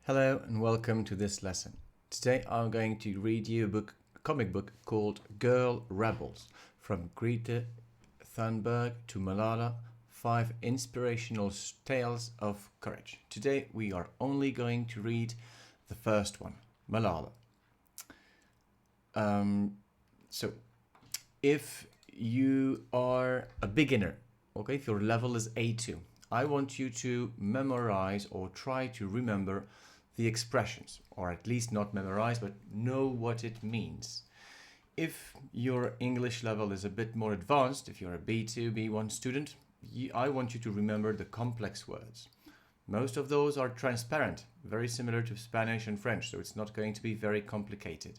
Hello and welcome to this lesson. Today I'm going to read you a comic book called Girl Rebels, from Greta Thunberg to Malala, 5 inspirational tales of courage. Today we are only going to read the first one, Malala. So if you are a beginner, okay, if your level is A2, I want you to memorize or try to remember the expressions, or at least not memorize, but know what it means. If your English level is a bit more advanced, if you're a B2, B1 student, I want you to remember the complex words. Most of those are transparent, very similar to Spanish and French, so it's not going to be very complicated.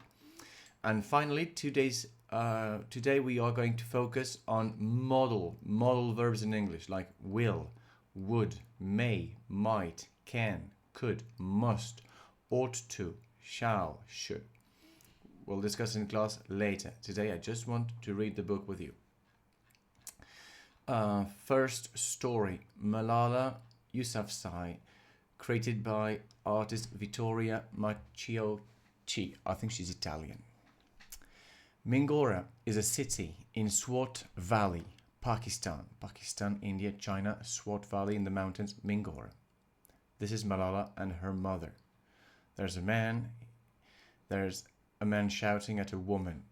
And finally, today we are going to focus on modal verbs in English, like will, would, may, might, can, could, must, ought to, shall, should. We'll discuss in class later. Today I just want to read the book with you. First story, Malala Yousafzai, created by artist Vittoria Macciocchi. I think she's Italian. Mingora is a city in Swat Valley, Pakistan. Pakistan, India, China, Swat Valley in the mountains, Mingora. This is Malala and her mother. There's a man shouting at a woman.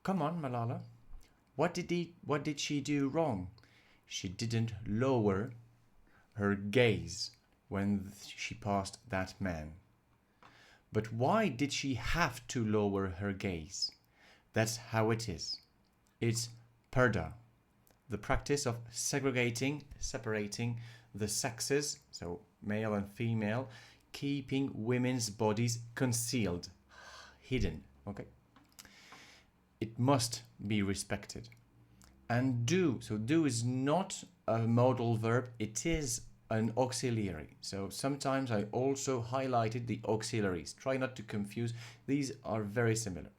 Come on, Malala. What did she do wrong? She didn't lower her gaze when she passed that man. But why did she have to lower her gaze? That's how it is. It's purdah, the practice of separating the sexes, so male and female, keeping women's bodies concealed, hidden, okay? It must be respected. And do is not a modal verb, it is an auxiliary. So sometimes I also highlighted the auxiliaries. Try not to confuse, these are very similar.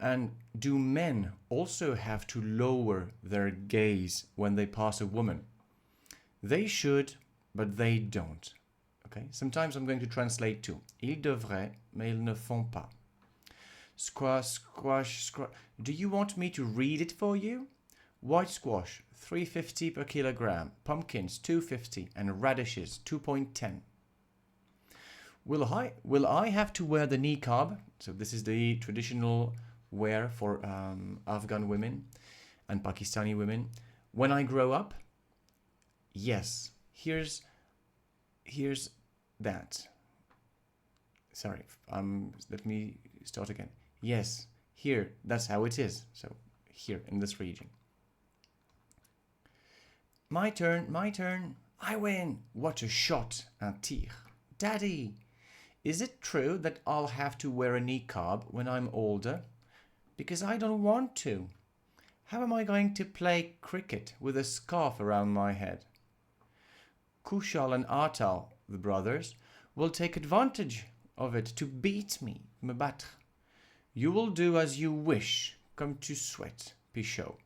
And do men also have to lower their gaze when they pass a woman? They should, but they don't. Okay? Sometimes I'm going to translate too. Ils devraient, mais ils ne font pas. Squash. Do you want me to read it for you? White squash, 3.50 per kilogram. Pumpkins, 2.50. And radishes, 2.10. Will I have to wear the niqab? So this is the traditional wear for Afghan women and Pakistani women. When I grow up? Yes. Here's that. Sorry. Let me start again. Yes. Here. That's how it is. So here in this region. My turn. I win. What a shot. Un tir. Daddy, is it true that I'll have to wear a niqab when I'm older? Because I don't want to. How am I going to play cricket with a scarf around my head? Kushal and Atal, the brothers, will take advantage of it to beat me, me battre. You will do as you wish. Come to sweat, Pichot.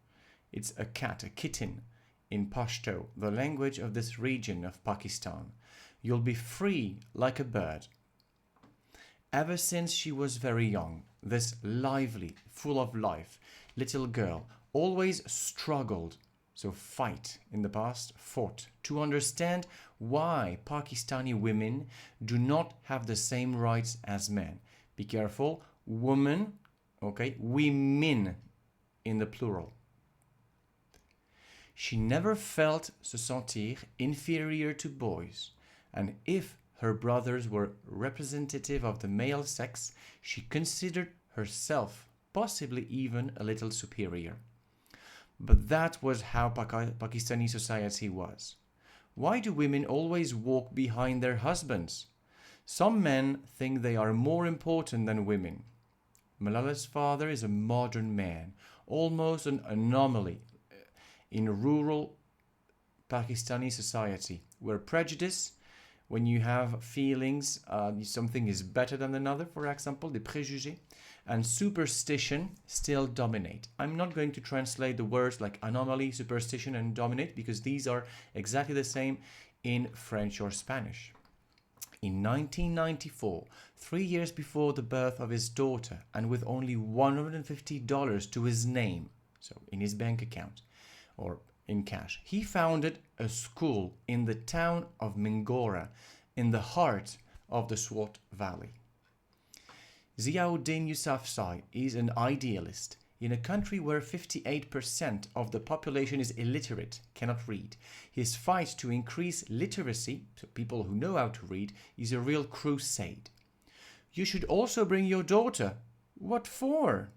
It's a cat, a kitten, in Pashto, the language of this region of Pakistan. You'll be free like a bird. Ever since she was very young, this lively, full of life, little girl always struggled, so fight in the past, fought, to understand why Pakistani women do not have the same rights as men. Be careful, woman, okay, women in the plural. She never felt se sentir inferior to boys, and if her brothers were representative of the male sex, she considered herself possibly even a little superior. But that was how Pakistani society was. Why do women always walk behind their husbands? Some men think they are more important than women. Malala's father is a modern man, almost an anomaly in rural Pakistani society, where prejudice, when you have feelings, something is better than another, for example, the préjugés, and superstition still dominate. I'm not going to translate the words like anomaly, superstition, and dominate, because these are exactly the same in French or Spanish. In 1994, 3 years before the birth of his daughter, and with only $150 to his name, so in his bank account or in cash, he founded a school in the town of Mingora, in the heart of the Swat Valley. Ziauddin Yousafzai is an idealist. In a country where 58% of the population is illiterate, cannot read, his fight to increase literacy, so people who know how to read, is a real crusade. You should also bring your daughter. What for?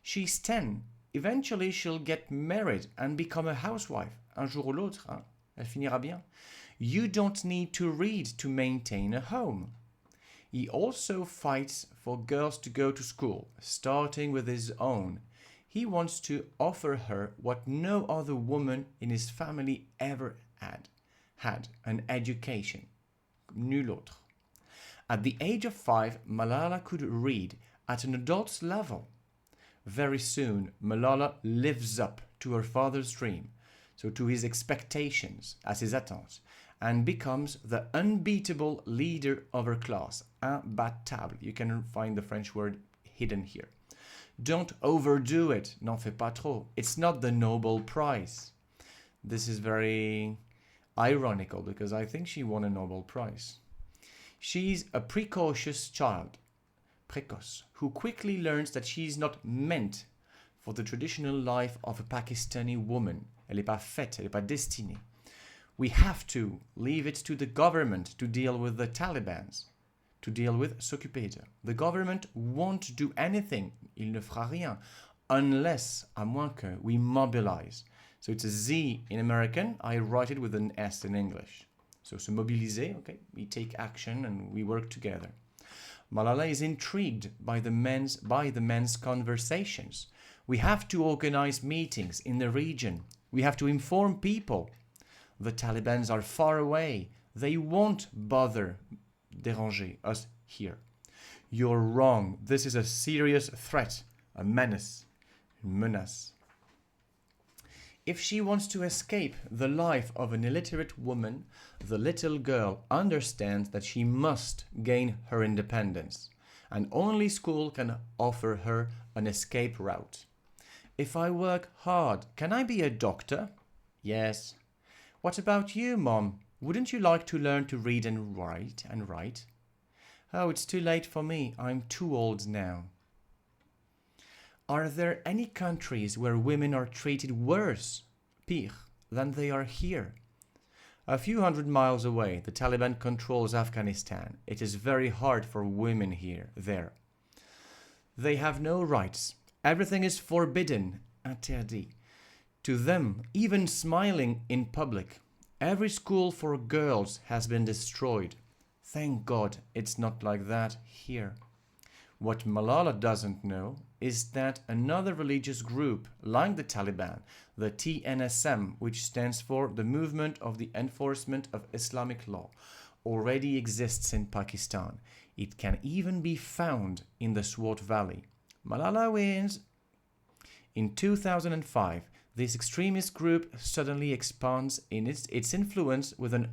She's 10. Eventually she'll get married and become a housewife. Un jour ou l'autre, hein? Elle finira bien. You don't need to read to maintain a home. He also fights for girls to go to school, starting with his own. He wants to offer her what no other woman in his family ever had, an education. Nul autre. At the age of 5, Malala could read at an adult's level. Very soon, Malala lives up to her father's dream, so to his expectations, as his attentes, and becomes the unbeatable leader of her class. Imbattable. You can find the French word hidden here. Don't overdo it. N'en fais pas trop. It's not the Nobel Prize. This is very ironical because I think she won a Nobel Prize. She's a precocious child, précoce, who quickly learns that she's not meant for the traditional life of a Pakistani woman. Elle n'est pas faite, elle n'est pas destinée. We have to leave it to the government to deal with the Talibans, to deal with s'occuper d'eux. The government won't do anything, il ne fera rien, unless, à moins que, we mobilize. So it's a Z in American, I write it with an S in English. So se mobiliser, okay, we take action and we work together. Malala is intrigued by the men's conversations. We have to organize meetings in the region. We have to inform people. The Taliban are far away. They won't bother déranger us here. You're wrong. This is a serious threat, a menace. If she wants to escape the life of an illiterate woman, the little girl understands that she must gain her independence, and only school can offer her an escape route. If I work hard, can I be a doctor? Yes. What about you, Mom? Wouldn't you like to learn to read and write? Oh, it's too late for me. I'm too old now. Are there any countries where women are treated worse, pire, than they are here? A few hundred miles away, the Taliban controls Afghanistan. It is very hard for women there. They have no rights. Everything is forbidden, interdit. To them, even smiling in public. Every school for girls has been destroyed. Thank God it's not like that here. What Malala doesn't know is that another religious group, like the Taliban, the TNSM, which stands for the Movement of the Enforcement of Islamic Law, already exists in Pakistan. It can even be found in the Swat Valley. Malala wins. In 2005, this extremist group suddenly expands in its influence when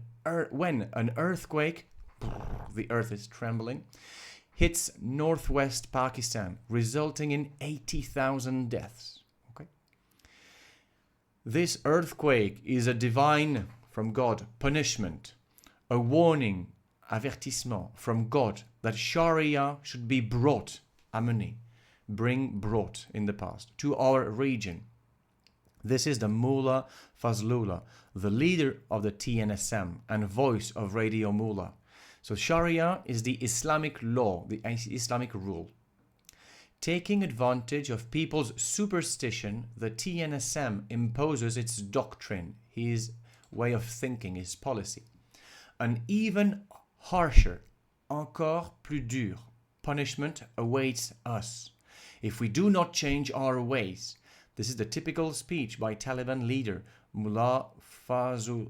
an earthquake, the earth is trembling, hits northwest Pakistan, resulting in 80,000 deaths. Okay? This earthquake is a divine, from God, punishment, a warning, avertissement from God that Sharia should be brought, amené, brought in the past, to our region. This is the Mullah Fazlullah, the leader of the TNSM and voice of Radio Mullah. So Sharia is the Islamic law, the Islamic rule. Taking advantage of people's superstition, the TNSM imposes its doctrine, his way of thinking, his policy. An even harsher, encore plus dur, punishment awaits us if we do not change our ways. This is the typical speech by Taliban leader Mullah Fazlullah.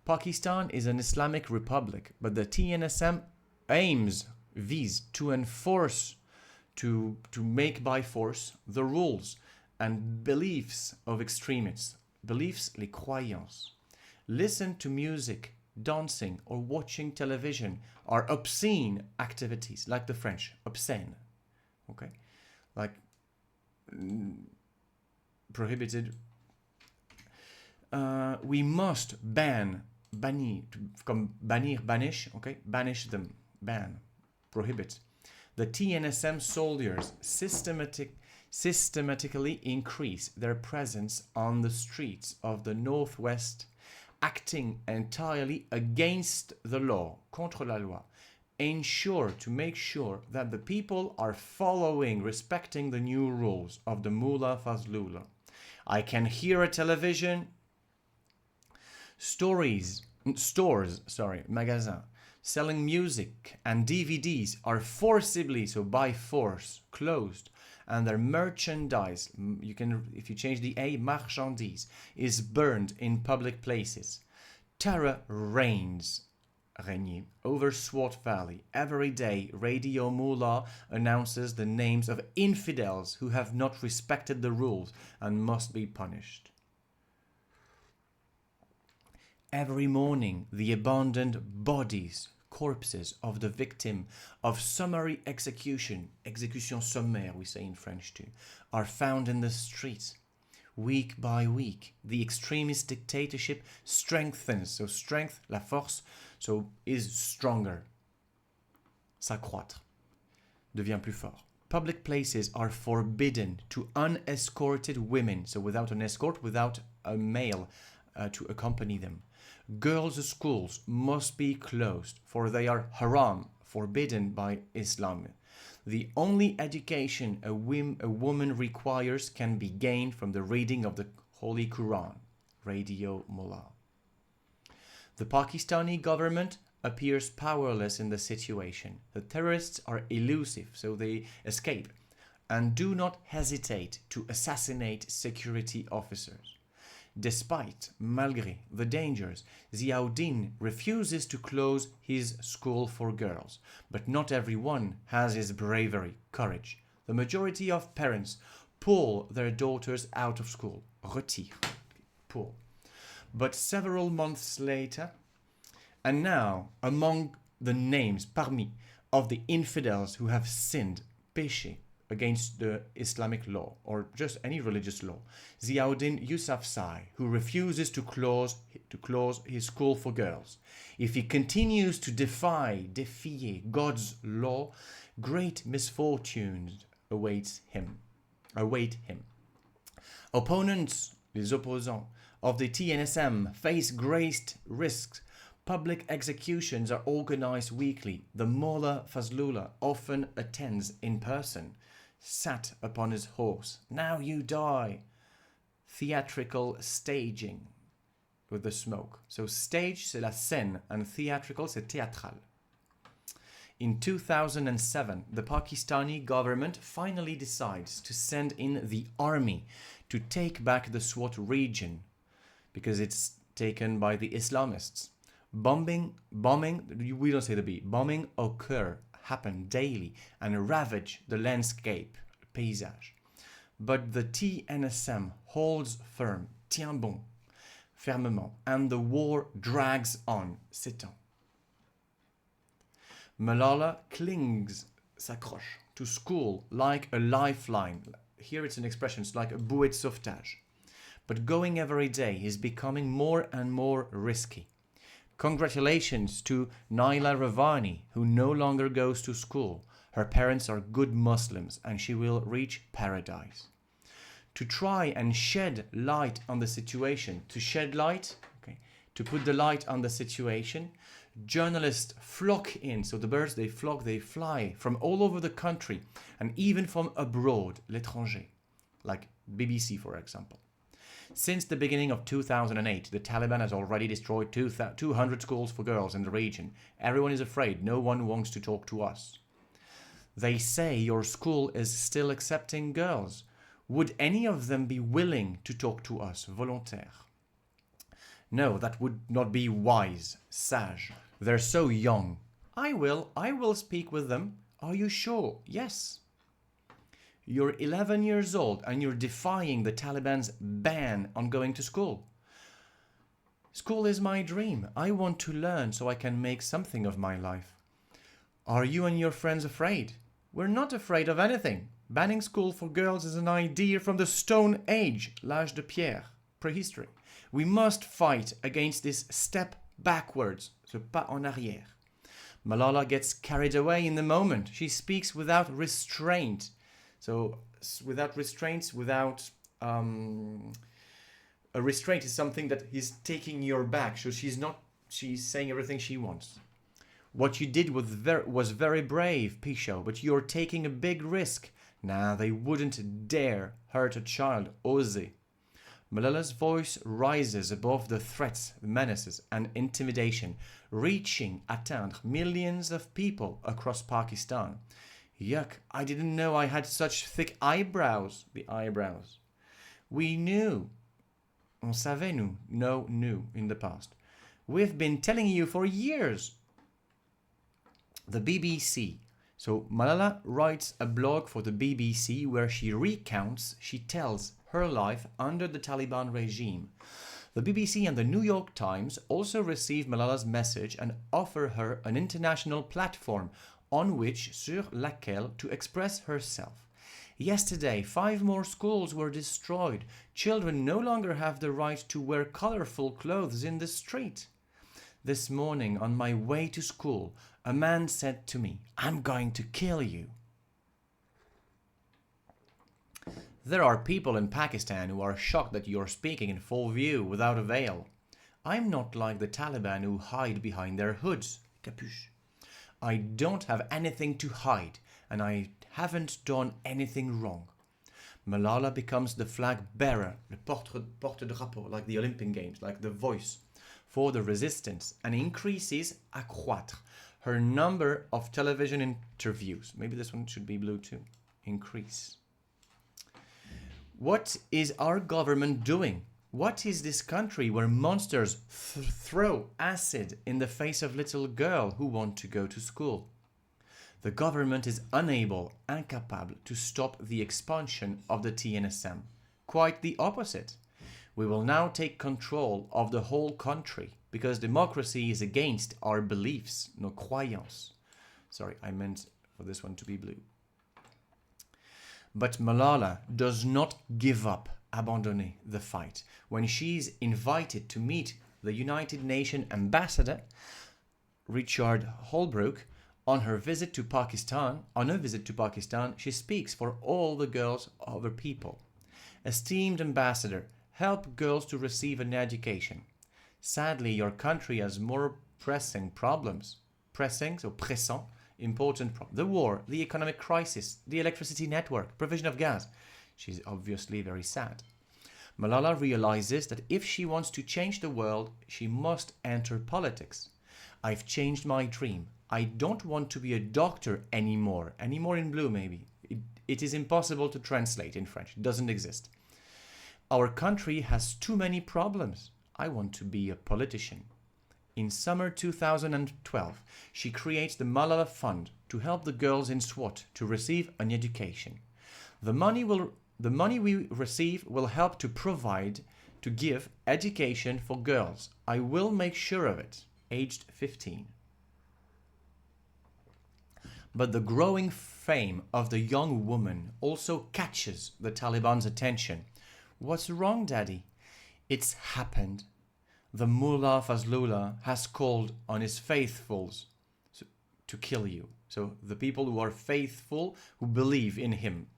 Pakistan is an Islamic republic, but the TNSM vise to enforce, to make by force the rules and beliefs of extremists. Beliefs, les croyances. Listen to music dancing, or watching television are obscene activities, like the French, obscene. Okay? Like prohibited. We must bannir, comme bannir, banish, okay? Banish them, ban, prohibit. The TNSM soldiers systematically increase their presence on the streets of the Northwest, acting entirely against the law, contre la loi, to make sure that the people are respecting the new rules of the Mullah Fazlullah. I can hear a television, stores, magasins, selling music and DVDs are forcibly, so by force, closed, and their merchandise, if you change the A, marchandise, is burned in public places. Terror reigns over Swat Valley. Every day, Radio Mullah announces the names of infidels who have not respected the rules and must be punished. Every morning, the abandoned corpses of the victim of summary execution sommaire, we say in French too, are found in the streets. Week by week, the extremist dictatorship strengthens. So strength, la force, so is stronger. S'accroître, devient plus fort. Public places are forbidden to unescorted women, so without an escort, without a male to accompany them. Girls' schools must be closed, for they are haram, forbidden by Islam. The only education a woman requires can be gained from the reading of the Holy Quran. Radio Mullah. The Pakistani government appears powerless in the situation. The terrorists are elusive, so they escape, and do not hesitate to assassinate security officers. Malgré the dangers, Ziauddin refuses to close his school for girls. But not everyone has his bravery, courage. The majority of parents pull their daughters out of school. Retire. Pull. But several months later, and now among the names, parmi, of the infidels who have sinned, péché, against the Islamic law, or just any religious law, Ziauddin Yousafzai, who refuses to close his school for girls. If he continues to defier God's law, great misfortunes await him. Opponents, les opposants, of the TNSM face great risks. Public executions are organized weekly. The Mullah Fazlullah often attends in person, sat upon his horse. Now you die. Theatrical staging with the smoke. So stage, c'est la scène, and theatrical, c'est théâtral. In 2007, the Pakistani government finally decides to send in the army to take back the Swat region because it's taken by the Islamists. Bombing, we don't say the B, bombing happen daily and ravage the landscape, paysage. But the TNSM holds firm, tient bon, fermement, and the war drags on, s'étend. Malala s'accroche to school like a lifeline. Here it's an expression, it's like a bouée de sauvetage. But going every day is becoming more and more risky. Congratulations to Naila Ravani, who no longer goes to school. Her parents are good Muslims and she will reach paradise. To try and shed light on the situation, to put the light on the situation, journalists flock in. So the birds, they fly from all over the country and even from abroad, l'étranger, like BBC, for example. Since the beginning of 2008, the Taliban has already destroyed 200 schools for girls in the region. Everyone is afraid. No one wants to talk to us. They say your school is still accepting girls. Would any of them be willing to talk to us, volontaire? No, that would not be wise, sage. They're so young. I will speak with them. Are you sure? Yes. You're 11 years old and you're defying the Taliban's ban on going to school. School is my dream. I want to learn so I can make something of my life. Are you and your friends afraid? We're not afraid of anything. Banning school for girls is an idea from the Stone Age, l'âge de pierre, prehistory. We must fight against this step backwards, ce pas en arrière. Malala gets carried away in the moment. She speaks without restraint. So, without restraints, without... a restraint is something that is taking your back. So she's saying everything she wants. What you did was very brave, Pichot, but you're taking a big risk. Nah, they wouldn't dare hurt a child, oser. Malala's voice rises above the threats, menaces, and intimidation, reaching, atteindre millions of people across Pakistan. Yuck, I didn't know I had such thick eyebrows. The eyebrows. We knew. On savait nous. No, knew in the past. We've been telling you for years. The BBC. So Malala writes a blog for the BBC where she tells her life under the Taliban regime. The BBC and the New York Times also receive Malala's message and offer her an international platform on which, sur laquelle, to express herself. Yesterday, 5 more schools were destroyed. Children no longer have the right to wear colorful clothes in the street. This morning, on my way to school, a man said to me, "I'm going to kill you." There are people in Pakistan who are shocked that you're speaking in full view without a veil. I'm not like the Taliban who hide behind their hoods. Capuche. I don't have anything to hide, and I haven't done anything wrong. Malala becomes the flag bearer, le porte-drapeau, like the Olympic Games, like the voice for the resistance, and increases, accroître, her number of television interviews. Maybe this one should be blue too. Increase. What is our government doing? What is this country where monsters throw acid in the face of little girls who want to go to school? The government is incapable to stop the expansion of the TNSM. Quite the opposite. We will now take control of the whole country because democracy is against our beliefs, nos croyances. Sorry, I meant for this one to be blue. But Malala does not give up, abandonner the fight. When she's invited to meet the United Nations ambassador, Richard Holbrooke, on a visit to Pakistan, she speaks for all the girls of her people. Esteemed ambassador, help girls to receive an education. Sadly, your country has more pressing problems. Pressing, so pressant, important problems. The war, the economic crisis, the electricity network, provision of gas. She's obviously very sad. Malala realizes that if she wants to change the world, she must enter politics. I've changed my dream. I don't want to be a doctor anymore. Anymore in blue, maybe. It is impossible to translate in French. It doesn't exist. Our country has too many problems. I want to be a politician. In summer 2012, she creates the Malala Fund to help the girls in Swat to receive an education. The money we receive will help to give education for girls. I will make sure of it. Aged 15. But the growing fame of the young woman also catches the Taliban's attention. What's wrong, Daddy? It's happened. The Mullah Fazlullah has called on his faithfuls to kill you. So the people who are faithful, who believe in him.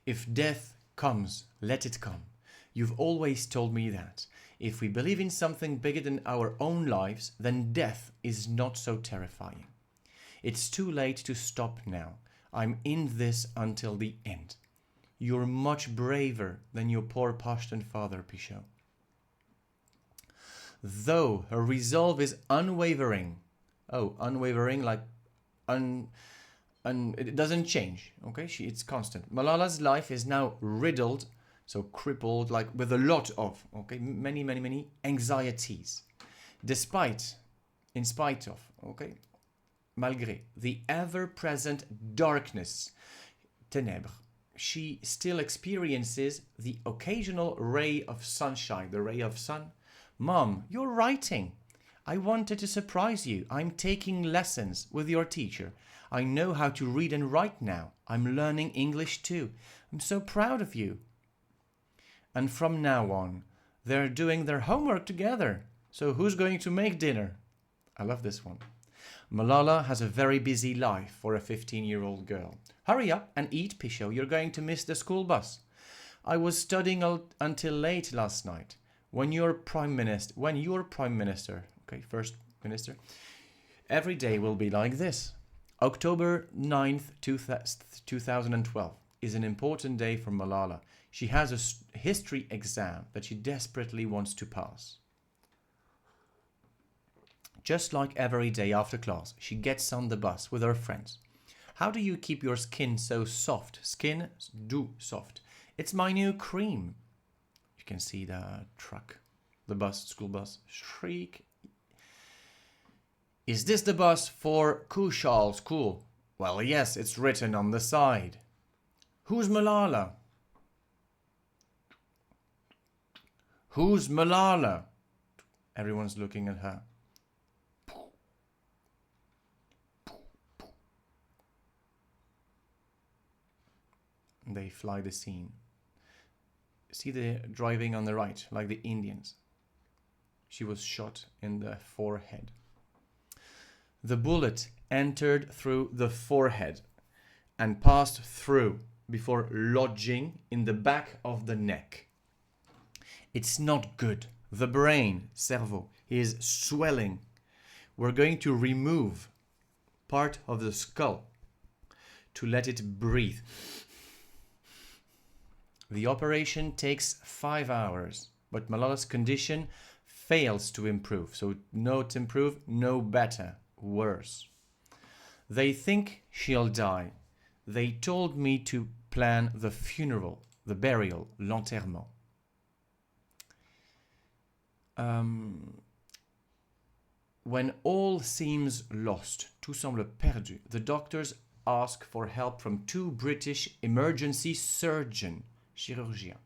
If death comes, let it come. You've always told me that. If we believe in something bigger than our own lives, then death is not so terrifying. It's too late to stop now. I'm in this until the end. You're much braver than your poor Pashtun father, Pichot. Though her resolve is unwavering. Oh, unwavering, like it doesn't change. Okay, it's constant. Malala's life is now riddled, so crippled, like with a lot of, many anxieties. In spite of, malgré the ever-present darkness, ténèbres, she still experiences the occasional ray of sunshine, the ray of sun, Mom, you're writing. I wanted to surprise you. I'm taking lessons with your teacher. I know how to read and write now. I'm learning English too. I'm so proud of you. And from now on, they're doing their homework together. So who's going to make dinner? I love this one. Malala has a very busy life for a 15-year-old girl. Hurry up and eat, Pisho. You're going to miss the school bus. I was studying until late last night. When you're prime minister, okay, first minister, every day will be like this. October 9th, 2012 is an important day for Malala. She has a history exam that she desperately wants to pass. Just like every day after class, she gets on the bus with her friends. How do you keep your skin so soft? Skin do soft. It's my new cream. You can see the truck, the bus, school bus. Shriek. Is this the bus for Kushal School? Well, yes, it's written on the side. Who's Malala? Who's Malala? Everyone's looking at her. They fly the scene. See the driving on the right, like the Indians. She was shot in the forehead. The bullet entered through the forehead and passed through before lodging in the back of the neck. It's not good. The brain, cerveau, is swelling. We're going to remove part of the skull to let it breathe. The operation takes 5 hours, but Malala's condition fails to improve. So not improve, no better, worse. They think she'll die. They told me to plan the funeral, the burial, l'enterrement. When all seems lost, tout semble perdu, the doctors ask for help from 2 British emergency surgeons, chirurgiens,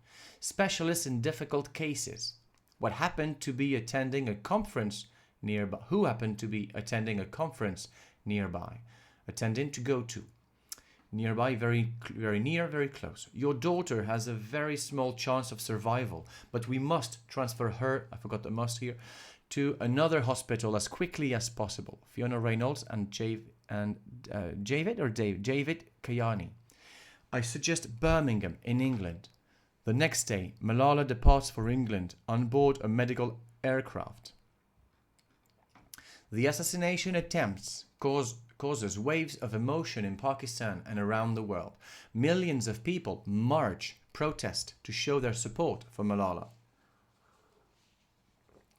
specialists in difficult cases. Who happened to be attending a conference nearby, attending to go to. Nearby, very near, very close. Your daughter has a very small chance of survival, but we must transfer her, I forgot the must here, to another hospital as quickly as possible. Fiona Reynolds and David Kayani. I suggest Birmingham in England. The next day, Malala departs for England on board a medical aircraft. The assassination attempts causes waves of emotion in Pakistan and around the world. Millions of people march, protest to show their support for Malala.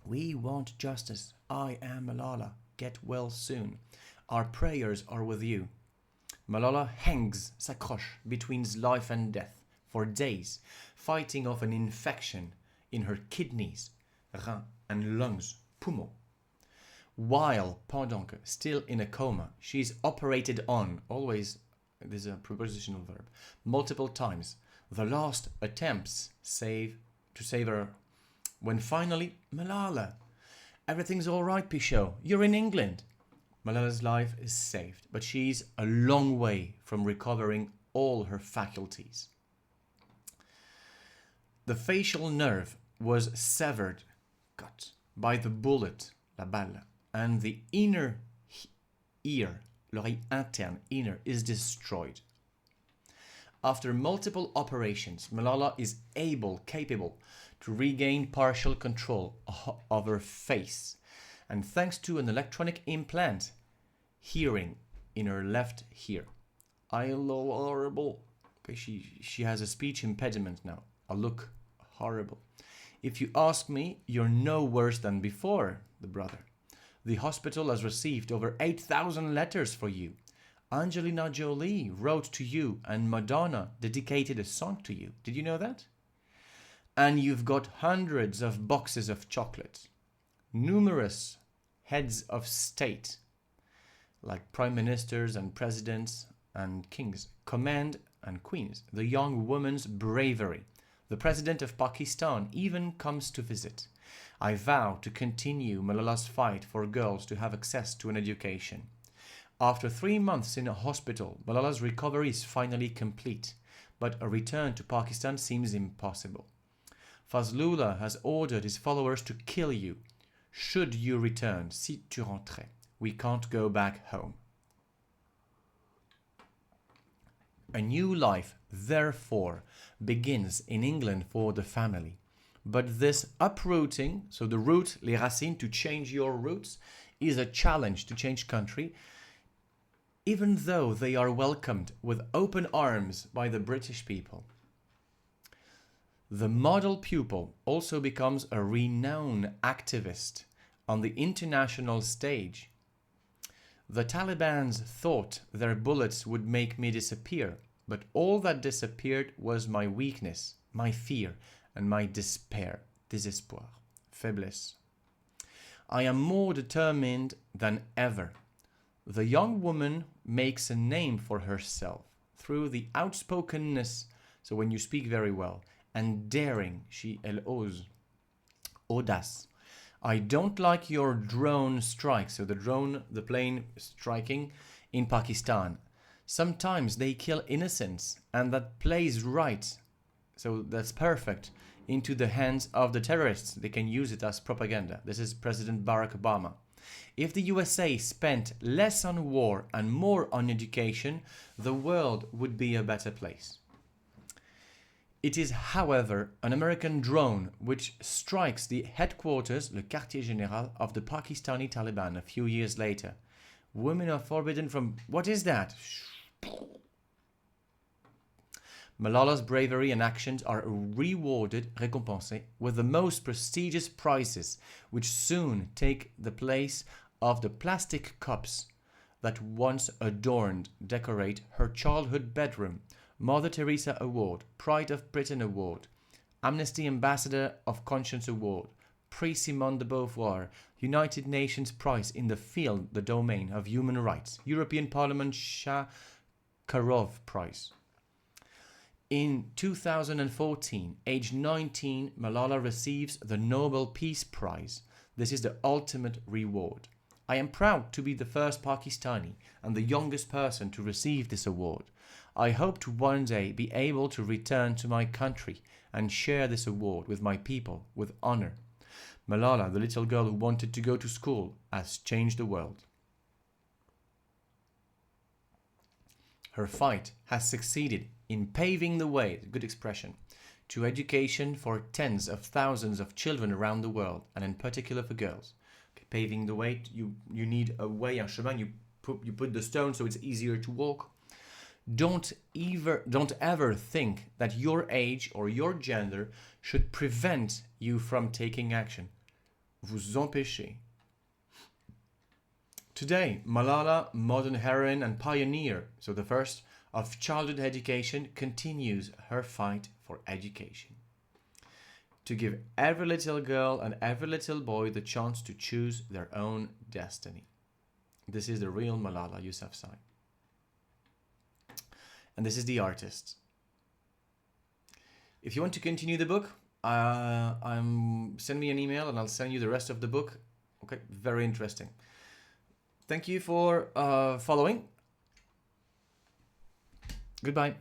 We want justice. I am Malala. Get well soon. Our prayers are with you. Malala hangs, s'accroche, between life and death for days, fighting off an infection in her kidneys, reins and lungs, poumons. While, pendant que, still in a coma, she is operated on, always, this is a prepositional verb, multiple times. The last attempts to save her. When finally, Malala, everything's all right, Pichot, you're in England. Malala's life is saved, but she's a long way from recovering all her faculties. The facial nerve was severed, cut, by the bullet, la balle, and the inner ear, l'oreille interne, inner, is destroyed. After multiple operations, Malala is capable to regain partial control of her face, and thanks to an electronic implant, hearing in her left ear. I look horrible. Okay, she has a speech impediment now. I look horrible. If you ask me, you're no worse than before, the brother. The hospital has received over 8,000 letters for you. Angelina Jolie wrote to you and Madonna dedicated a song to you. Did you know that? And you've got hundreds of boxes of chocolates. Numerous heads of state, like prime ministers and presidents and kings, command and queens, the young woman's bravery. The president of Pakistan even comes to visit. I vow to continue Malala's fight for girls to have access to an education. After 3 months in a hospital, Malala's recovery is finally complete, but a return to Pakistan seems impossible. Fazlullah has ordered his followers to kill you. Should you return, si tu rentrais, we can't go back home. A new life, therefore, begins in England for the family. But this uprooting, so the root, les racines, to change your roots, is a challenge to change country, even though they are welcomed with open arms by the British people. The model pupil also becomes a renowned activist on the international stage. The Taliban's thought their bullets would make me disappear, but all that disappeared was my weakness, my fear, and my despair, désespoir, faiblesse. I am more determined than ever. The young woman makes a name for herself through the outspokenness, so when you speak very well, and daring, elle ose, audace. I don't like your drone strikes, so the plane striking in Pakistan. Sometimes they kill innocents, and that plays right, so that's perfect, into the hands of the terrorists. They can use it as propaganda. This is President Barack Obama. If the USA spent less on war and more on education, the world would be a better place. It is, however, an American drone which strikes the headquarters, le quartier général, of the Pakistani Taliban a few years later. Women are forbidden from... What is that? Malala's bravery and actions are rewarded, récompensés, with the most prestigious prizes, which soon take the place of the plastic cups that once adorned, decorate her childhood bedroom. Mother Teresa Award, Pride of Britain Award, Amnesty Ambassador of Conscience Award, Prix Simone de Beauvoir, United Nations Prize in the field, the domain of human rights, European Parliament Sakharov Prize. In 2014, aged 19, Malala receives the Nobel Peace Prize. This is the ultimate reward. I am proud to be the first Pakistani and the youngest person to receive this award. I hope to one day be able to return to my country and share this award with my people with honor. Malala, the little girl who wanted to go to school, has changed the world. Her fight has succeeded in paving the way, good expression, to education for tens of thousands of children around the world, and in particular for girls. Okay, paving the way, you need a way, un chemin, you put the stone so it's easier to walk. Don't ever think that your age or your gender should prevent you from taking action. Vous empêchez. Today, Malala, modern heroine and pioneer, so the first of childhood education, continues her fight for education. To give every little girl and every little boy the chance to choose their own destiny. This is the real Malala Yousafzai. And this is the artist. If you want to continue the book, send me an email and I'll send you the rest of the book. Okay, very interesting. Thank you for following. Goodbye.